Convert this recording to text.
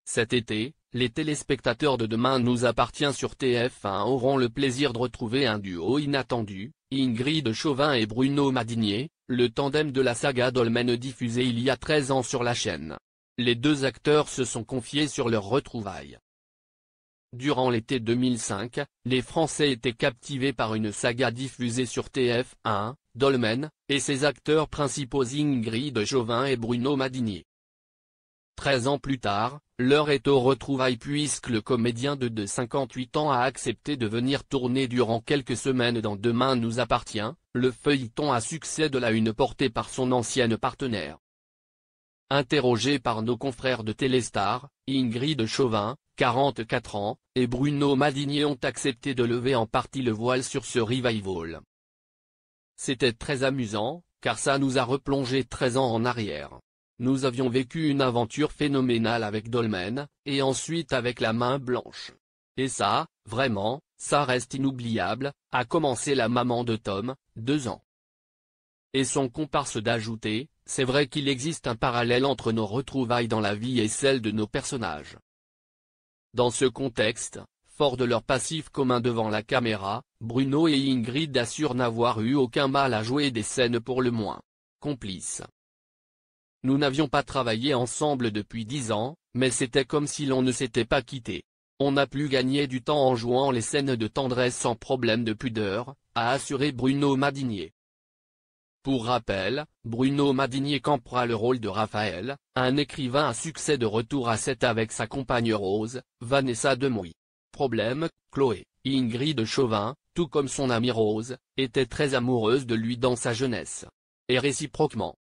Cet été, les téléspectateurs de Demain nous appartient sur TF1 auront le plaisir de retrouver un duo inattendu, Ingrid Chauvin et Bruno Madinier, le tandem de la saga Dolmen diffusée il y a 13 ans sur la chaîne. Les deux acteurs se sont confiés sur leurs retrouvailles. Durant l'été 2005, les Français étaient captivés par une saga diffusée sur TF1, Dolmen, et ses acteurs principaux Ingrid Chauvin et Bruno Madinier. 13 ans plus tard, l'heure est aux retrouvailles puisque le comédien de 58 ans a accepté de venir tourner durant quelques semaines dans Demain nous appartient, le feuilleton à succès de la Une porté par son ancienne partenaire. Interrogés par nos confrères de Téléstar, Ingrid Chauvin, 44 ans, et Bruno Madinier ont accepté de lever en partie le voile sur ce revival. C'était très amusant, car ça nous a replongé 13 ans en arrière. Nous avions vécu une aventure phénoménale avec Dolmen, et ensuite avec La Main Blanche. Et ça, vraiment, ça reste inoubliable, a commencé la maman de Tom, 2 ans. Et son comparse d'ajouter, c'est vrai qu'il existe un parallèle entre nos retrouvailles dans la vie et celle de nos personnages. Dans ce contexte, fort de leur passif commun devant la caméra, Bruno et Ingrid assurent n'avoir eu aucun mal à jouer des scènes pour le moins complices. Nous n'avions pas travaillé ensemble depuis 10 ans, mais c'était comme si l'on ne s'était pas quitté. On a pu gagner du temps en jouant les scènes de tendresse sans problème de pudeur, a assuré Bruno Madinier. Pour rappel, Bruno Madinier campera le rôle de Raphaël, un écrivain à succès de retour à 7 avec sa compagne Rose, Vanessa Demouy. Problème, Chloé, Ingrid Chauvin, tout comme son amie Rose, était très amoureuse de lui dans sa jeunesse. Et réciproquement.